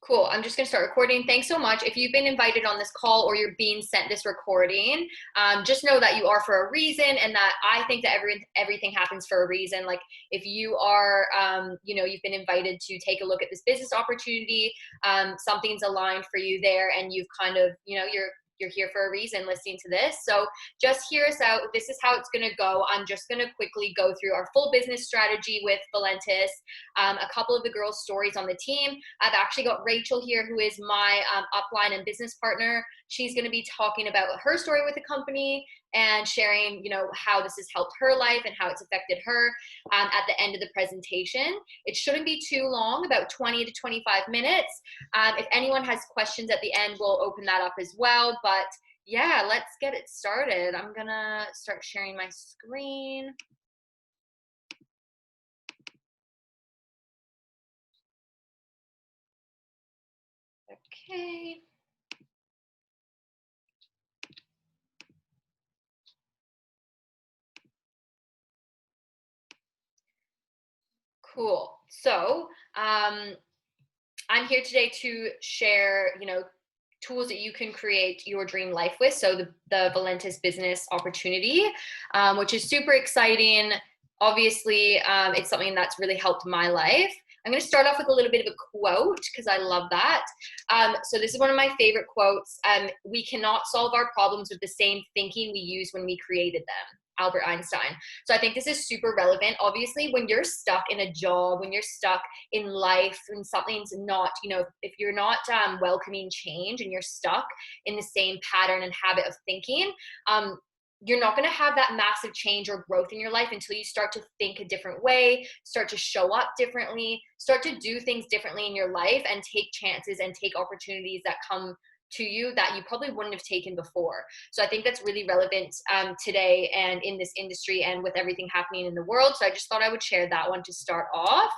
Cool. I'm just going to start recording. Thanks so much. If you've been invited on this call or you're being sent this recording, just know that you are for a reason, and that I think that everything happens for a reason. Like if you are, you've been invited to take a look at this business opportunity, something's aligned for you there, and you've kind of, you're here for a reason listening to this. So just hear us out. This is how it's going to go. I'm just going to quickly go through our full business strategy with Valentis, a couple of the girls' stories on the team. I've actually got Rachel here, who is my upline and business partner. She's going to be talking about her story with the company and sharing, how this has helped her life and how it's affected her at the end of the presentation. It shouldn't be too long, about 20 to 25 minutes. If anyone has questions at the end, we'll open that up as well. But yeah, let's get it started. I'm going to start sharing my screen. Okay. Cool. So I'm here today to share, tools that you can create your dream life with. So the Valentis business opportunity, which is super exciting. Obviously, it's something that's really helped my life. I'm going to start off with a little bit of a quote because I love that. So this is one of my favorite quotes. We cannot solve our problems with the same thinking we used when we created them. Albert Einstein. So I think this is super relevant. Obviously, when you're stuck in a job, when you're stuck in life and something's not, if you're not welcoming change and you're stuck in the same pattern and habit of thinking, you're not going to have that massive change or growth in your life until you start to think a different way, start to show up differently, start to do things differently in your life, and take chances and take opportunities that come to you that you probably wouldn't have taken before. So I think that's really relevant today and in this industry and with everything happening in the world. So I just thought I would share that one to start off.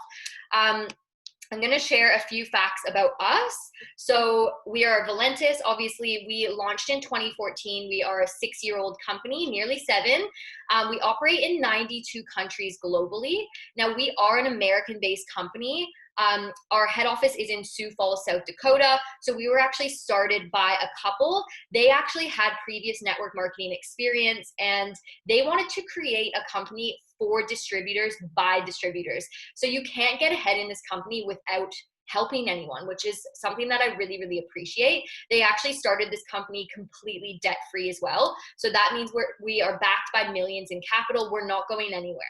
I'm going to share a few facts about us. So we are Valentis. Obviously, we launched in 2014. We are a 6-year-old company, nearly 7. We operate in 92 countries globally. Now, we are an American-based company. Our head office is in Sioux Falls, South Dakota. So we were actually started by a couple. They actually had previous network marketing experience, and they wanted to create a company for distributors by distributors. So you can't get ahead in this company without helping anyone, which is something that I really, really appreciate. They actually started this company completely debt-free as well. So that means we are backed by millions in capital. We're not going anywhere.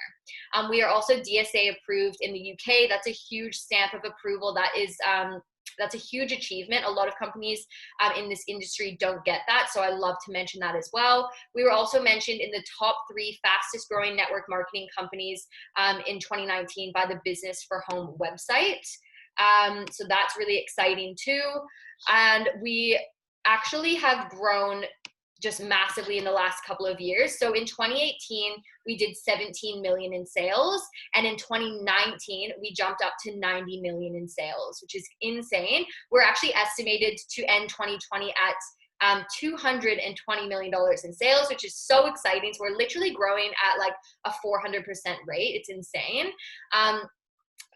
We are also DSA approved in the UK. That's a huge stamp of approval. That's a huge achievement. A lot of companies in this industry don't get that. So I love to mention that as well. We were also mentioned in the top 3 fastest growing network marketing companies in 2019 by the Business for Home website. So that's really exciting too. And we actually have grown just massively in the last couple of years. So in 2018, we did 17 million in sales. And in 2019, we jumped up to 90 million in sales, which is insane. We're actually estimated to end 2020 at $220 million in sales, which is so exciting. So we're literally growing at like a 400% rate. It's insane.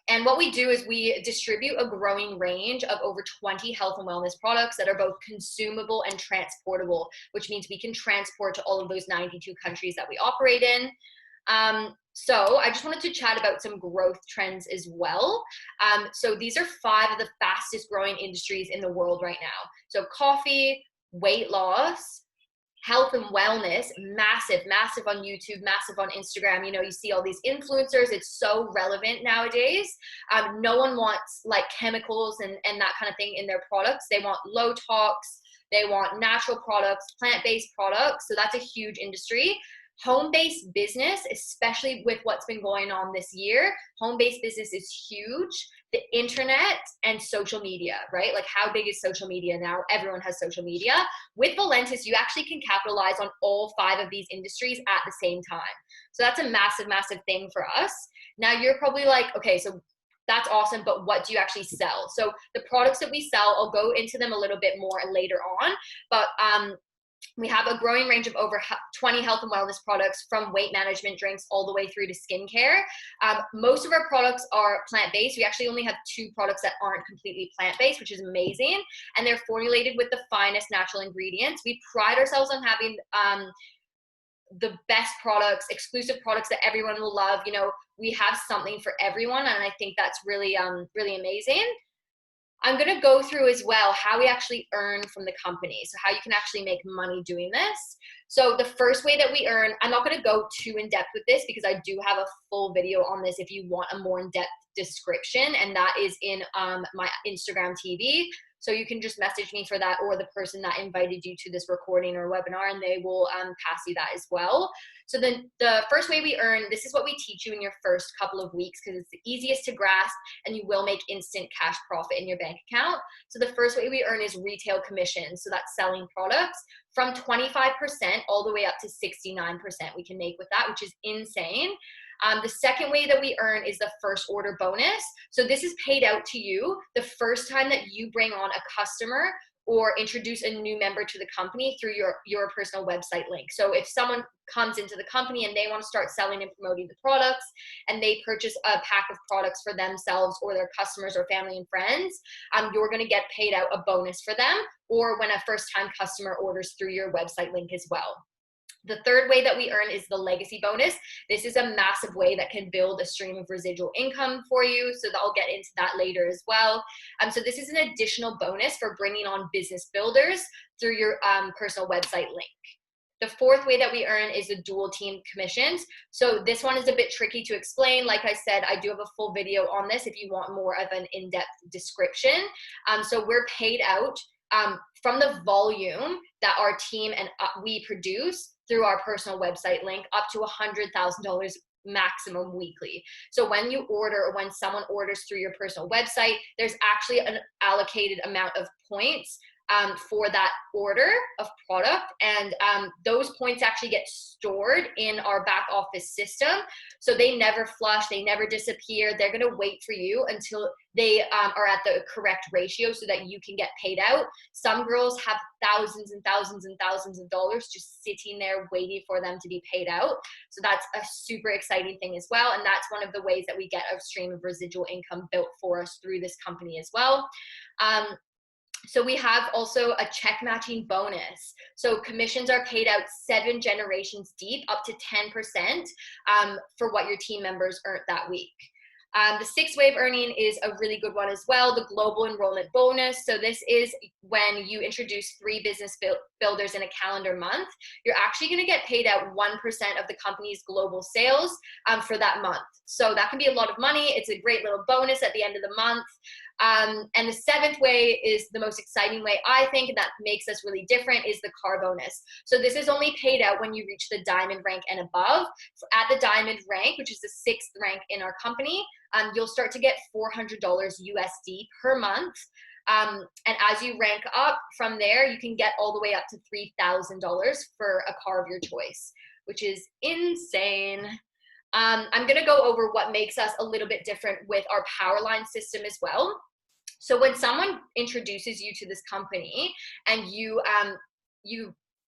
And what we do is we distribute a growing range of over 20 health and wellness products that are both consumable and transportable, which means we can transport to all of those 92 countries that we operate in. So I just wanted to chat about some growth trends as well. So these are 5 of the fastest growing industries in the world right now. So coffee, weight loss, health and wellness, massive on YouTube, massive on Instagram. You see all these influencers. It's so relevant nowadays. No one wants like chemicals and that kind of thing in their products. They want low tox. They want natural products, plant-based products. So that's a huge industry. Home-based business, especially with what's been going on this year, home-based business is huge. The internet and social media, right? Like how big is social media now? Everyone has social media. With Valentis, you actually can capitalize on all 5 of these industries at the same time. So that's a massive thing for us. Now you're probably like, okay, so that's awesome, but what do you actually sell? So the products that we sell, I'll go into them a little bit more later on, but We have a growing range of over 20 health and wellness products, from weight management drinks all the way through to skincare. Most of our products are plant-based. We actually only have 2 products that aren't completely plant-based, which is amazing. And they're formulated with the finest natural ingredients. We pride ourselves on having the best products, exclusive products that everyone will love. You know, we have something for everyone. And I think that's really, really amazing. I'm going to go through as well how we actually earn from the company. So how you can actually make money doing this. So the first way that we earn, I'm not going to go too in depth with this because I do have a full video on this if you want a more in-depth description, and that is in my Instagram TV. So you can just message me for that, or the person that invited you to this recording or webinar, and they will pass you that as well. So then the first way we earn, this is what we teach you in your first couple of weeks because it's the easiest to grasp and you will make instant cash profit in your bank account. So the first way we earn is retail commissions. So that's selling products from 25% all the way up to 69% we can make with that, which is insane. The second way that we earn is the first order bonus. So this is paid out to you the first time that you bring on a customer or introduce a new member to the company through your personal website link. So if someone comes into the company and they want to start selling and promoting the products, and they purchase a pack of products for themselves or their customers or family and friends, you're going to get paid out a bonus for them, or when a first-time customer orders through your website link as well. The third way that we earn is the legacy bonus. This is a massive way that can build a stream of residual income for you. So I'll get into that later as well. So this is an additional bonus for bringing on business builders through your personal website link. The fourth way that we earn is the dual team commissions. So this one is a bit tricky to explain. Like I said, I do have a full video on this if you want more of an in-depth description. So we're paid out from the volume that our team and we produce through our personal website link, up to $100,000 maximum weekly. So when you order, or when someone orders through your personal website, there's actually an allocated amount of points for that order of product, and those points actually get stored in our back office system, so they never flush, they never disappear. They're going to wait for you until they are at the correct ratio so that you can get paid out. Some girls have thousands and thousands and thousands of dollars just sitting there waiting for them to be paid out, so that's a super exciting thing as well, and that's one of the ways that we get a stream of residual income built for us through this company as well. So we have also a check matching bonus. So commissions are paid out 7 generations deep, up to 10% for what your team members earned that week. The sixth way of earning is a really good one as well, the global enrollment bonus. So this is when you introduce 3 business builders in a calendar month. You're actually going to get paid out 1% of the company's global sales for that month. So that can be a lot of money. It's a great little bonus at the end of the month. And the 7th way is the most exciting way, I think, and that makes us really different, is the car bonus. So this is only paid out when you reach the diamond rank and above. At the diamond rank, which is the 6th rank in our company, you'll start to get $400 USD per month. And as you rank up from there, you can get all the way up to $3,000 for a car of your choice, which is insane. I'm going to go over what makes us a little bit different with our Powerline system as well. So when someone introduces you to this company and you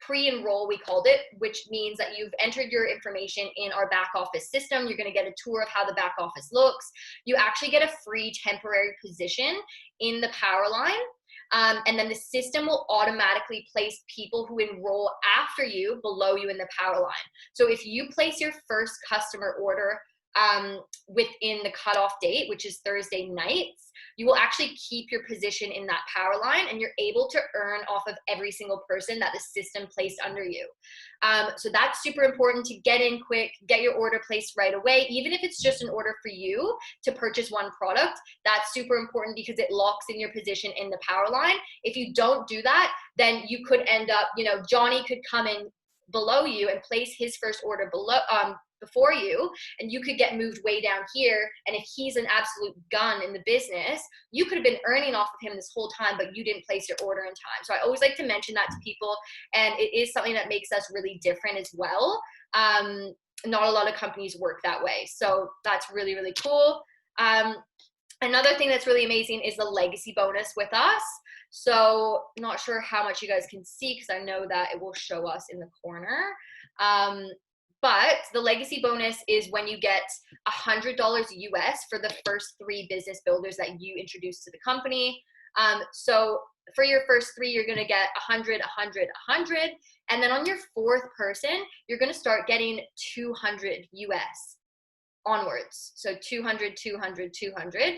pre-enroll, we called it, which means that you've entered your information in our back office system. You're going to get a tour of how the back office looks. You actually get a free temporary position in the Powerline. And then the system will automatically place people who enroll after you below you in the Powerline. So if you place your first customer order within the cutoff date, which is Thursday nights, you will actually keep your position in that Powerline, and you're able to earn off of every single person that the system placed under you. So that's super important to get in quick, get your order placed right away. Even if it's just an order for you to purchase one product, that's super important because it locks in your position in the Powerline. If you don't do that, then you could end up, Johnny could come in below you and place his first order before you, and you could get moved way down here. And if he's an absolute gun in the business, you could have been earning off of him this whole time, but you didn't place your order in time. So I always like to mention that to people, and it is something that makes us really different as well. Not a lot of companies work that way, so that's really, really cool. Another thing that's really amazing is the legacy bonus with us. So not sure how much you guys can see because I know that it will show us in the corner. But the legacy bonus is when you get $100 US for the first 3 business builders that you introduce to the company. So for your first 3, you're going to get 100, 100, 100. And then on your 4th person, you're going to start getting 200 US onwards. So 200, 200, 200.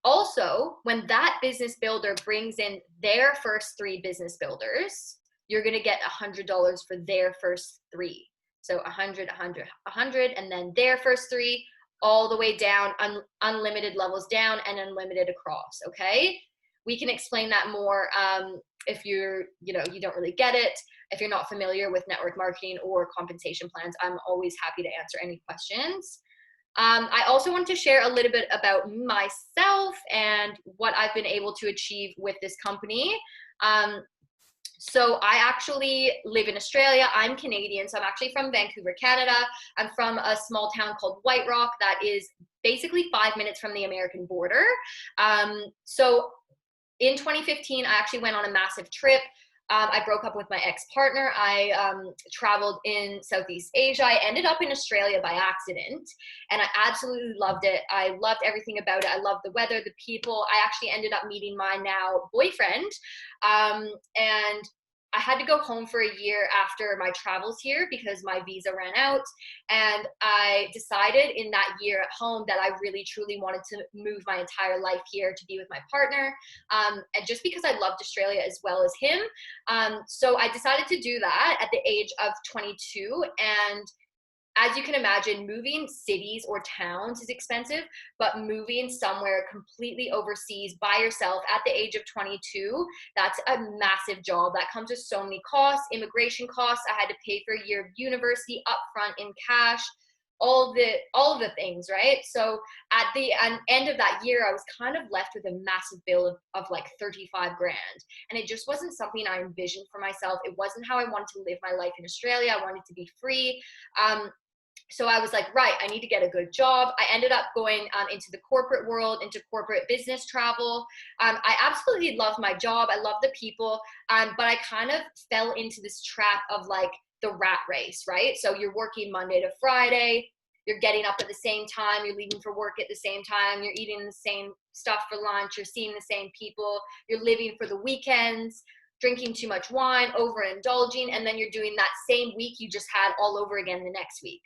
Also, when that business builder brings in their first 3 business builders, you're going to get $100 for their first 3. So 100, 100, 100, and then their first 3, all the way down, unlimited levels down, and unlimited across. Okay, we can explain that more if you don't really get it. If you're not familiar with network marketing or compensation plans, I'm always happy to answer any questions. I also want to share a little bit about myself and what I've been able to achieve with this company. So I actually live in Australia. I'm Canadian, so I'm actually from Vancouver, Canada. I'm from a small town called White Rock that is basically 5 minutes from the American border. So in 2015, I actually went on a massive trip. I broke up with my ex-partner. I traveled in Southeast Asia. I ended up in Australia by accident, and I absolutely loved it. I loved everything about it. I loved the weather, the people. I actually ended up meeting my now boyfriend, and I had to go home for a year after my travels here because my visa ran out. And I decided in that year at home that I really, truly wanted to move my entire life here to be with my partner. And just because I loved Australia as well as him. So I decided to do that at the age of 22. And as you can imagine, moving cities or towns is expensive, but moving somewhere completely overseas by yourself at the age of 22, that's a massive job. That comes with so many costs, immigration costs. I had to pay for a year of university upfront in cash, all of the things, right? So at the end of that year, I was kind of left with a massive bill of like 35 grand. And it just wasn't something I envisioned for myself. It wasn't how I wanted to live my life in Australia. I wanted to be free. So I was like, right, I need to get a good job. I ended up going into the corporate world, into corporate business travel. I absolutely loved my job. I loved the people, but I kind of fell into this trap of like the rat race, right? So you're working Monday to Friday. You're getting up at the same time. You're leaving for work at the same time. You're eating the same stuff for lunch. You're seeing the same people. You're living for the weekends, drinking too much wine, overindulging, and then you're doing that same week you just had all over again the next week.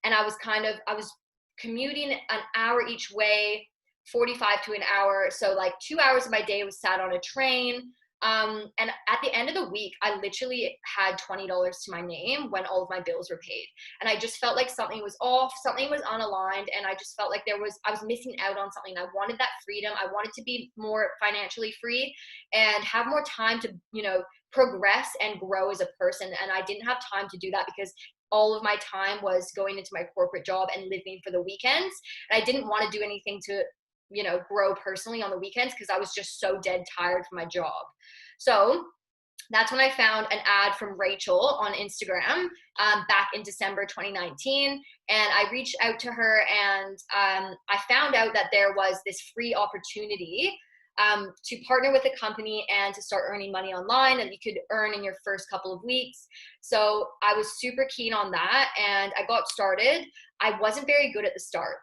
And I was commuting an hour each way, 45 to an hour. So like 2 hours of my day was sat on a train. And at the end of the week, I literally had $20 to my name when all of my bills were paid. And I just felt like something was off, something was unaligned. And I just felt like I was missing out on something. I wanted that freedom. I wanted to be more financially free and have more time to, progress and grow as a person. And I didn't have time to do that because all of my time was going into my corporate job and living for the weekends. And I didn't want to do anything to, grow personally on the weekends because I was just so dead tired from my job. So that's when I found an ad from Rachel on Instagram back in December 2019. And I reached out to her and I found out that there was this free opportunity to partner with a company and to start earning money online, and you could earn in your first couple of weeks. So I was super keen on that and I got started. I wasn't very good at the start,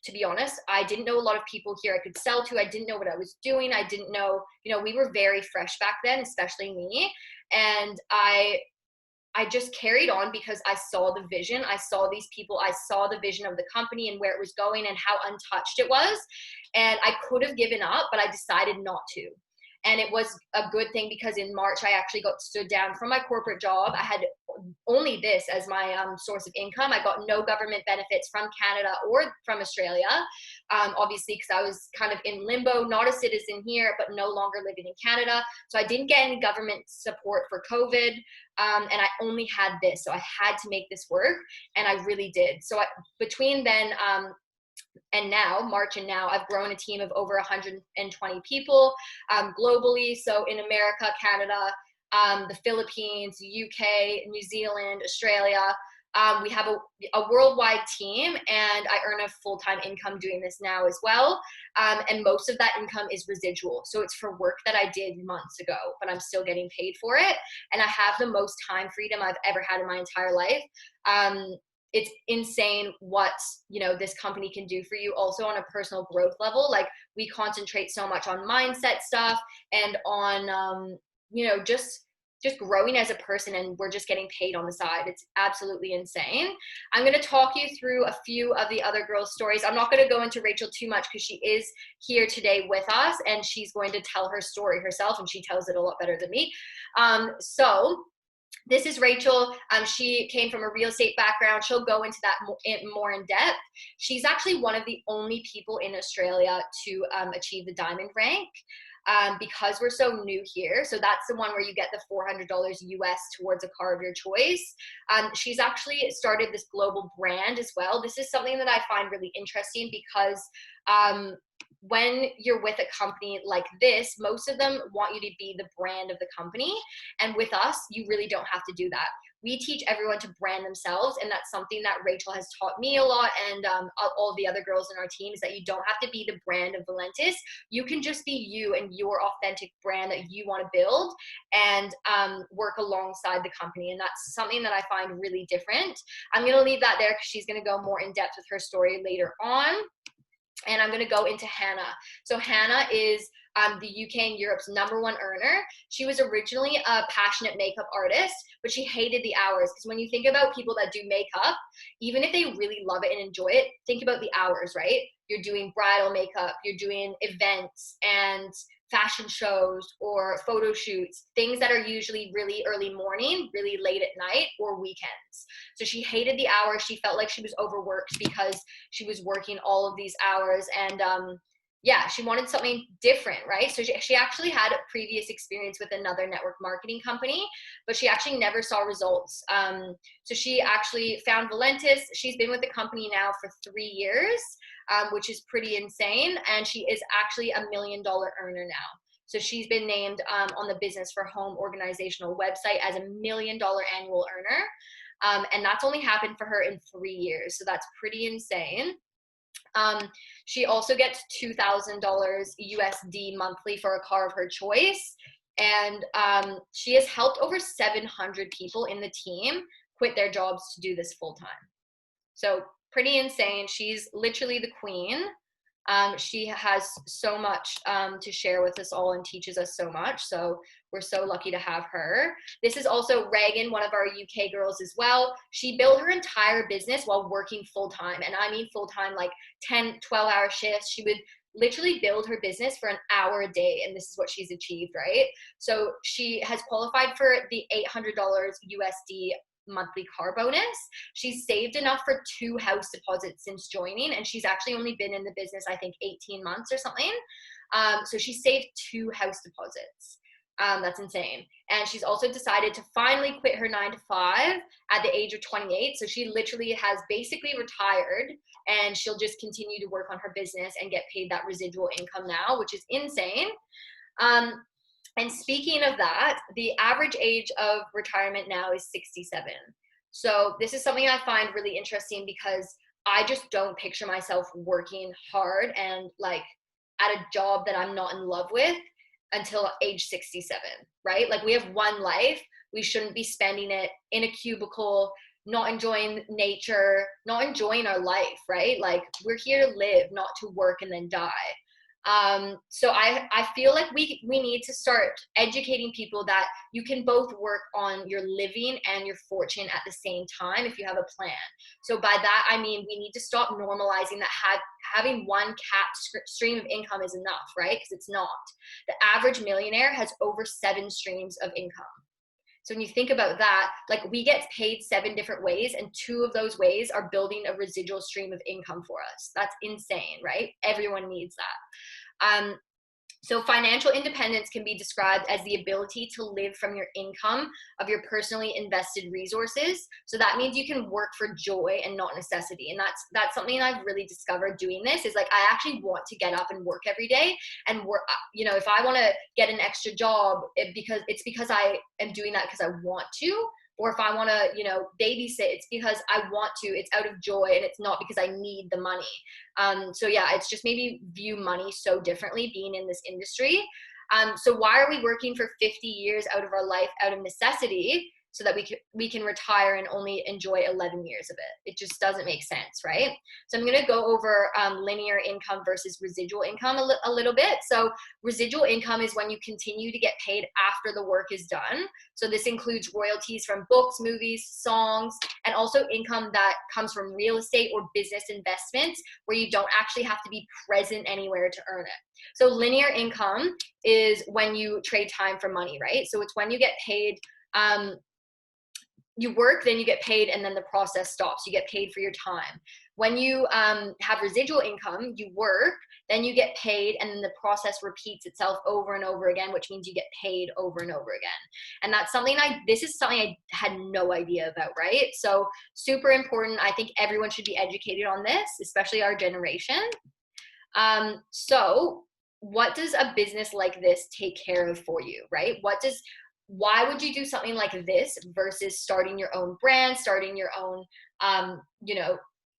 to be honest. I didn't know a lot of people here I could sell to. I didn't know what I was doing. I didn't know, we were very fresh back then, especially me. And I just carried on because I saw the vision. I saw these people. I saw the vision of the company and where it was going and how untouched it was. And I could have given up, but I decided not to. And it was a good thing because in March, I actually got stood down from my corporate job. I had only this as my source of income. I got no government benefits from Canada or from Australia, obviously, because I was kind of in limbo, not a citizen here, but no longer living in Canada. So I didn't get any government support for COVID, and I only had this. So I had to make this work, and I really did. So between then and now, March and now, I've grown a team of over 120 people globally. So in America, Canada, the Philippines, UK, New Zealand, Australia. We have a worldwide team, and I earn a full-time income doing this now as well. And most of that income is residual. So it's for work that I did months ago, but I'm still getting paid for it. And I have the most time freedom I've ever had in my entire life. It's insane what, this company can do for you also on a personal growth level. Like, we concentrate so much on mindset stuff and on, just growing as a person, and we're just getting paid on the side. It's absolutely insane. I'm going to talk you through a few of the other girls' stories. I'm not going to go into Rachel too much because she is here today with us, and she's going to tell her story herself, and she tells it a lot better than me. So this is Rachel. She came from a real estate background. She'll go into that more in depth. She's actually one of the only people in Australia to achieve the diamond rank. Because we're so new here. So that's the one where you get the $400 US towards a car of your choice. She's actually started this global brand as well. This is something that I find really interesting because when you're with a company like this, most of them want you to be the brand of the company. And with us, you really don't have to do that. We teach everyone to brand themselves, and that's something that Rachel has taught me a lot, and all the other girls in our team, is that you don't have to be the brand of Valentis. You can just be you and your authentic brand that you want to build, and work alongside the company. And that's something that I find really different. I'm going to leave that there because she's going to go more in depth with her story later on. And I'm going to go into Hannah. So Hannah is the UK and Europe's #1 earner. She was originally a passionate makeup artist, but she hated the hours. Because when you think about people that do makeup, even if they really love it and enjoy it, think about the hours, right? You're doing bridal makeup, you're doing events and fashion shows or photo shoots, things that are usually really early morning, really late at night, or weekends. So she hated the hours. She felt like she was overworked because she was working all of these hours, and she wanted something different, right? So she actually had a previous experience with another network marketing company, but she actually never saw results. So she actually found Valentis. She's been with the company now for 3 years, which is pretty insane. And she is actually $1 million earner now. So she's been named on the Business for Home organizational website as $1 million annual earner. And that's only happened for her in 3 years. So that's pretty insane. She also gets $2,000 USD monthly for a car of her choice. And she has helped over 700 people in the team quit their jobs to do this full time. So pretty insane. She's literally the queen. She has so much to share with us all and teaches us so much. So we're so lucky to have her. This is also Reagan, one of our UK girls as well. She built her entire business while working full-time. And I mean full-time, like 10, 12-hour shifts. She would literally build her business for an hour a day. And this is what she's achieved, right? So she has qualified for the $800 USD monthly car bonus. She's saved enough for 2 house deposits since joining, and she's actually only been in the business, I think, 18 months or something. So she saved 2 house deposits. That's insane. And she's also decided to finally quit her 9-to-5 at the age of 28. So she literally has basically retired, and she'll just continue to work on her business and get paid that residual income now, which is insane. And speaking of that, the average age of retirement now is 67. So this is something I find really interesting because I just don't picture myself working hard and like at a job that I'm not in love with until age 67, right? Like, we have one life. We shouldn't be spending it in a cubicle, not enjoying nature, not enjoying our life, right? Like, we're here to live, not to work and then die. So I feel like we need to start educating people that you can both work on your living and your fortune at the same time if you have a plan. So by that, I mean, we need to stop normalizing that having one stream of income is enough, right? Because it's not. The average millionaire has over 7 streams of income. So when you think about that, like, we get paid 7 different ways, and 2 of those ways are building a residual stream of income for us. That's insane, right? Everyone needs that. So financial independence can be described as the ability to live from your income of your personally invested resources. So that means you can work for joy and not necessity. And that's something I've really discovered doing this, is like, I actually want to get up and work every day and work, if I want to get an extra job, it's because I am doing that because I want to, or if I want to, babysit, it's because I want to, it's out of joy, and it's not because I need the money. So yeah, it's just maybe view money so differently being in this industry. So why are we working for 50 years out of our life out of necessity so that we can retire and only enjoy 11 years of it? It just doesn't make sense, right? So I'm going to go over linear income versus residual income a little bit. So residual income is when you continue to get paid after the work is done. So this includes royalties from books, movies, songs, and also income that comes from real estate or business investments where you don't actually have to be present anywhere to earn it. So linear income is when you trade time for money, right? So it's when you get paid, you work, then you get paid, and then the process stops. You get paid for your time. When you have residual income, you work, then you get paid, and then the process repeats itself over and over again, which means you get paid over and over again. And that's something this is something I had no idea about, right? So super important. I think everyone should be educated on this, especially our generation. So what does a business like this take care of for you, right? Why would you do something like this versus starting your own brand, starting your own,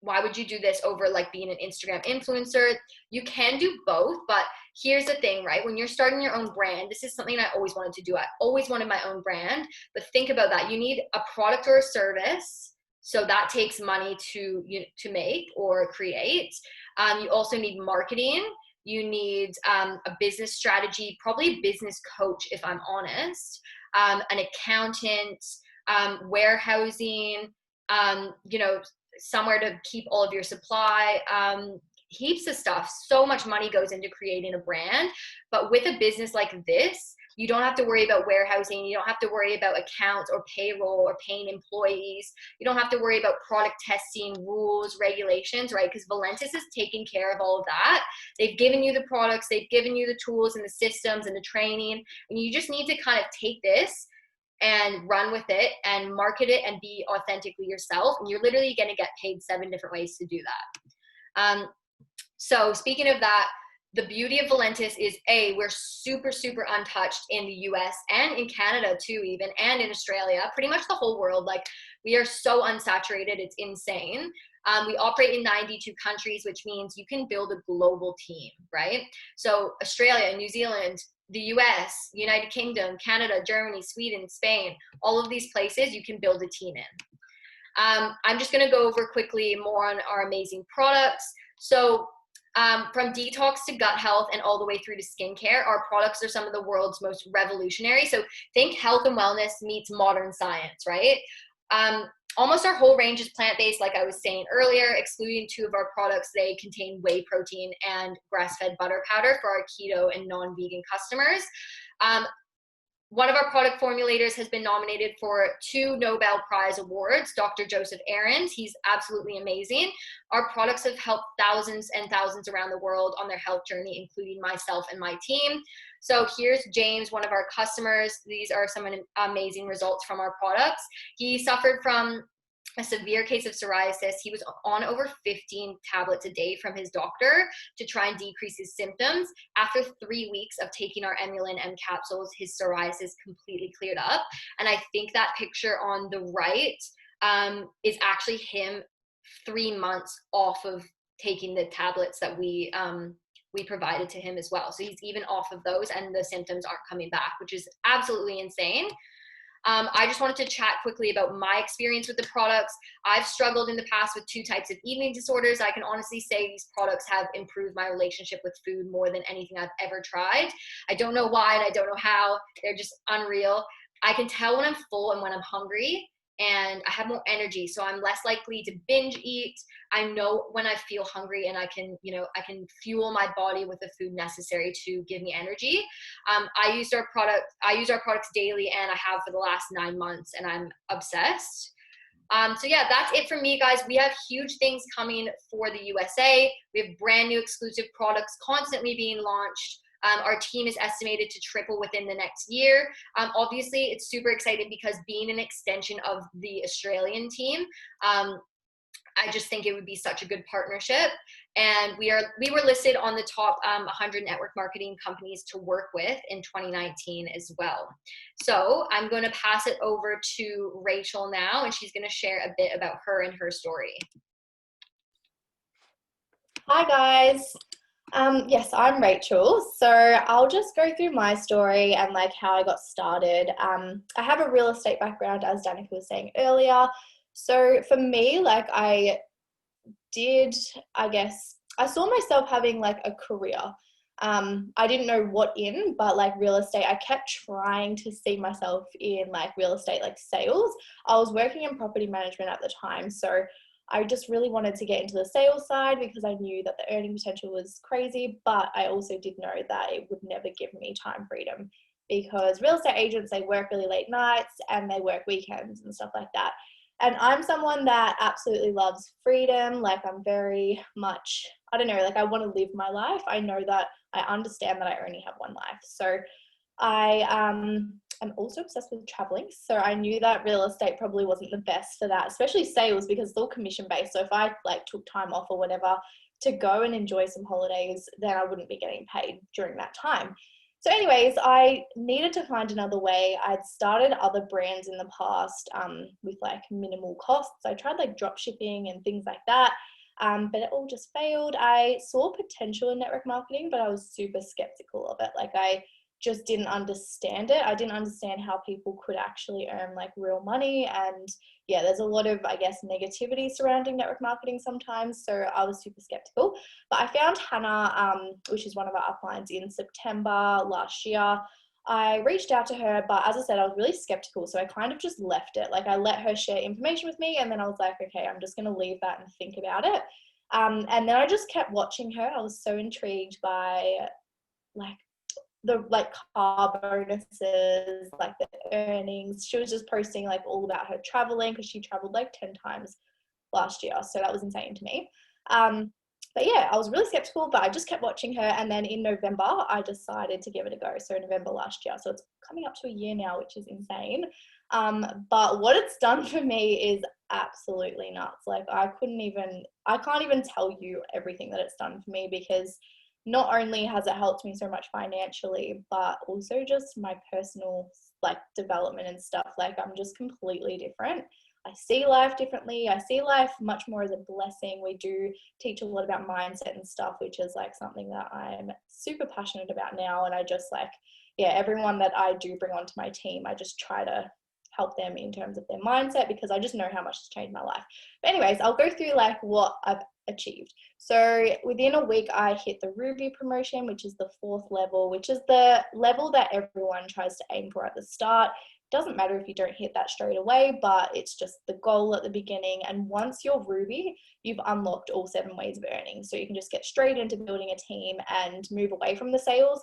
why would you do this over like being an Instagram influencer? You can do both, but here's the thing, right? When you're starting your own brand, this is something I always wanted to do. I always wanted my own brand, but think about that. You need a product or a service. So that takes money to make or create. You also need marketing. You need a business strategy, probably a business coach, if I'm honest, an accountant, warehousing, somewhere to keep all of your supply, heaps of stuff. So much money goes into creating a brand. But with a business like this, you don't have to worry about warehousing. You don't have to worry about accounts or payroll or paying employees. You don't have to worry about product testing, rules, regulations, right? Because Valentis is taking care of all of that. They've given you the products, they've given you the tools and the systems and the training. And you just need to kind of take this and run with it and market it and be authentically yourself. And you're literally going to get paid 7 different ways to do that. So speaking of that, the beauty of Valentis is we're super, super untouched in the US and in Canada too, even, and in Australia, pretty much the whole world. Like, we are so unsaturated, it's insane. We operate in 92 countries, which means you can build a global team, right? So Australia, New Zealand, the US, United Kingdom, Canada, Germany, Sweden, Spain, all of these places you can build a team in. I'm just going to go over quickly more on our amazing products. So from detox to gut health and all the way through to skincare, our products are some of the world's most revolutionary. So think health and wellness meets modern science, right? Almost our whole range is plant-based, like I was saying earlier, excluding 2 of our products. They contain whey protein and grass-fed butter powder for our keto and non-vegan customers. One of our product formulators has been nominated for 2 Nobel Prize awards, Dr. Joseph Ahrens. He's absolutely amazing. Our products have helped thousands and thousands around the world on their health journey, including myself and my team. So here's James, one of our customers. These are some amazing results from our products. He suffered from a severe case of psoriasis. He was on over 15 tablets a day from his doctor to try and decrease his symptoms. After 3 weeks of taking our Emulin M capsules, his psoriasis completely cleared up. And I think that picture on the right is actually him 3 months off of taking the tablets that we provided to him as well. So he's even off of those and the symptoms aren't coming back, which is absolutely insane. I just wanted to chat quickly about my experience with the products. I've struggled in the past with 2 types of eating disorders. I can honestly say these products have improved my relationship with food more than anything I've ever tried. I don't know why and I don't know how. They're just unreal. I can tell when I'm full and when I'm hungry, and I have more energy, so I'm less likely to binge eat. I know when I feel hungry, and I can fuel my body with the food necessary to give me energy. I use our products daily, and I have for the last 9 months, and I'm obsessed. So yeah, that's it from me, guys. We have huge things coming for the USA. We have brand new exclusive products constantly being launched. Our team is estimated to triple within the next year. Obviously, it's super exciting because being an extension of the Australian team, I just think it would be such a good partnership. and we were listed on the top 100 network marketing companies to work with in 2019 as well. So I'm going to pass it over to Rachel now, and she's going to share a bit about her and her story. Hi guys. Yes, I'm Rachel. So I'll just go through my story and like how I got started. I have a real estate background, as Danica was saying earlier. So for me, like I saw myself having like a career. I didn't know what in, but like real estate, I kept trying to see myself in like real estate, like sales. I was working in property management at the time. So I just really wanted to get into the sales side because I knew that the earning potential was crazy, but I also did know that it would never give me time freedom because real estate agents, they work really late nights and they work weekends and stuff like that. And I'm someone that absolutely loves freedom. Like I'm very much, I don't know, like I want to live my life. I know that I understand that I only have one life. So I am also obsessed with traveling. So I knew that real estate probably wasn't the best for that, especially sales because it's all commission based. So if I like took time off or whatever to go and enjoy some holidays, then I wouldn't be getting paid during that time. So anyways, I needed to find another way. I'd started other brands in the past with like minimal costs. I tried like drop shipping and things like that, but it all just failed. I saw potential in network marketing, but I was super skeptical of it. Like I just didn't understand it. I didn't understand how people could actually earn like real money. And yeah, there's a lot of, I guess, negativity surrounding network marketing sometimes. So I was super skeptical. But I found Hannah, which is one of our uplines, in September last year. I reached out to her, but as I said, I was really skeptical. So I kind of just left it. Like I let her share information with me, and then I was like, okay, I'm just going to leave that and think about it. And then I just kept watching her. I was so intrigued by like the like car bonuses, like the earnings. She was just posting like all about her traveling because she traveled like 10 times last year. So that was insane to me. But yeah, I was really skeptical, but I just kept watching her. And then in November, I decided to give it a go. So November last year. So it's coming up to a year now, which is insane. But what it's done for me is absolutely nuts. Like I can't even tell you everything that it's done for me because not only has it helped me so much financially, but also just my personal like development and stuff. Like I'm just completely different. I see life differently. I see life much more as a blessing. We do teach a lot about mindset and stuff, which is like something that I'm super passionate about now. And I just like, yeah, everyone that I do bring onto my team, I just try to help them in terms of their mindset because I just know how much it's changed my life. But anyways, I'll go through like what I've achieved. So within a week, I hit the Ruby promotion, which is the 4th level, which is the level that everyone tries to aim for at the start. Doesn't matter if you don't hit that straight away, but it's just the goal at the beginning. And once you're Ruby, you've unlocked all 7 ways of earning. So you can just get straight into building a team and move away from the sales.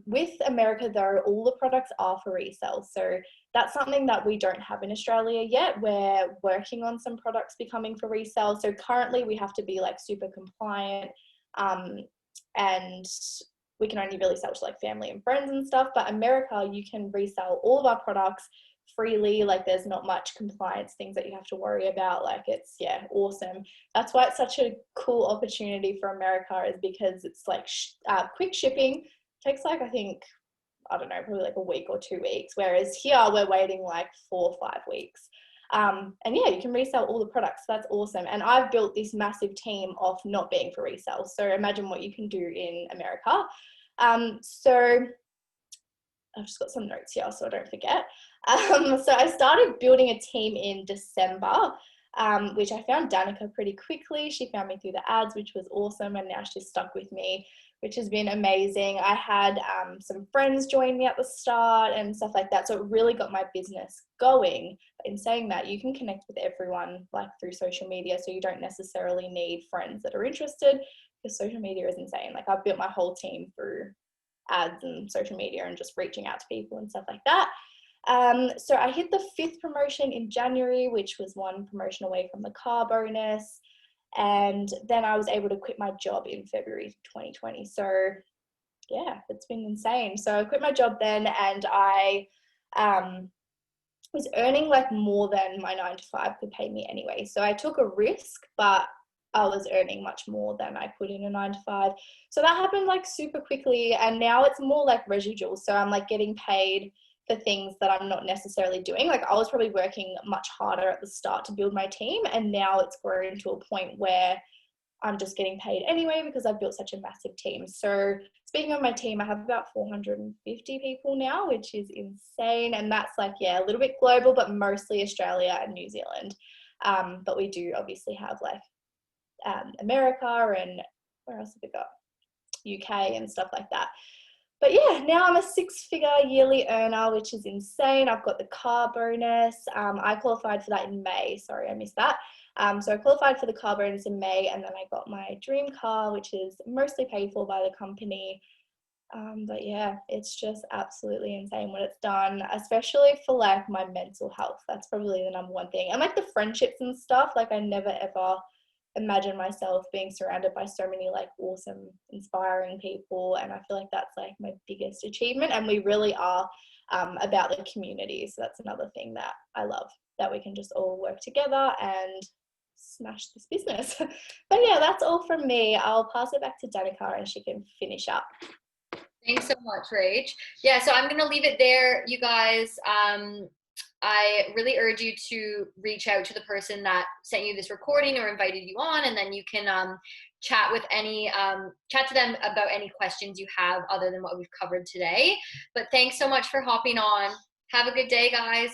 With America though, all the products are for resale. So that's something that we don't have in Australia yet. We're working on some products becoming for resale. So currently we have to be like super compliant, and we can only really sell to like family and friends and stuff. But America, you can resell all of our products freely. Like there's not much compliance things that you have to worry about. Like it's, yeah, awesome. That's why it's such a cool opportunity for America, is because it's like quick shipping. Takes like, I think, I don't know, probably like a week or 2 weeks. Whereas here we're waiting like 4 or 5 weeks. And yeah, you can resell all the products. So that's awesome. And I've built this massive team off not being for resale. So imagine what you can do in America. So I've just got some notes here so I don't forget. So I started building a team in December, which I found Danica pretty quickly. She found me through the ads, which was awesome. And now she's stuck with me, which has been amazing. I had some friends join me at the start and stuff like that. So it really got my business going. But in saying that, you can connect with everyone like through social media. So you don't necessarily need friends that are interested, because social media is insane. Like I've built my whole team through ads and social media and just reaching out to people and stuff like that. So I hit the 5th promotion in January, which was 1 promotion away from the car bonus. And then I was able to quit my job in February 2020. So yeah, it's been insane. So I quit my job then, and I was earning like more than my 9 to 5 could pay me anyway. So I took a risk, but I was earning much more than I could in a 9 to 5. So that happened like super quickly. And now it's more like residual. So I'm like getting paid for things that I'm not necessarily doing. Like I was probably working much harder at the start to build my team. And now it's grown to a point where I'm just getting paid anyway because I've built such a massive team. So speaking of my team, I have about 450 people now, which is insane. And that's like, yeah, a little bit global, but mostly Australia and New Zealand. But we do obviously have like America, and where else have we got? UK and stuff like that. But yeah, now I'm a 6-figure yearly earner, which is insane. I've got the car bonus. I qualified for that in May. Sorry, I missed that. So I qualified for the car bonus in May, and then I got my dream car, which is mostly paid for by the company. But yeah, it's just absolutely insane what it's done, especially for like my mental health. That's probably the number one thing. And like the friendships and stuff, like I never ever imagined myself being surrounded by so many like awesome, inspiring people. And I feel like that's like my biggest achievement. And we really are about the community. So that's another thing that I love, that we can just all work together and smash this business. But yeah, that's all from me. I'll pass it back to Danica and she can finish up. Thanks so much, Rach. Yeah, so I'm going to leave it there, you guys. I really urge you to reach out to the person that sent you this recording or invited you on, and then you can chat to them about any questions you have other than what we've covered today. But thanks so much for hopping on. Have a good day, guys.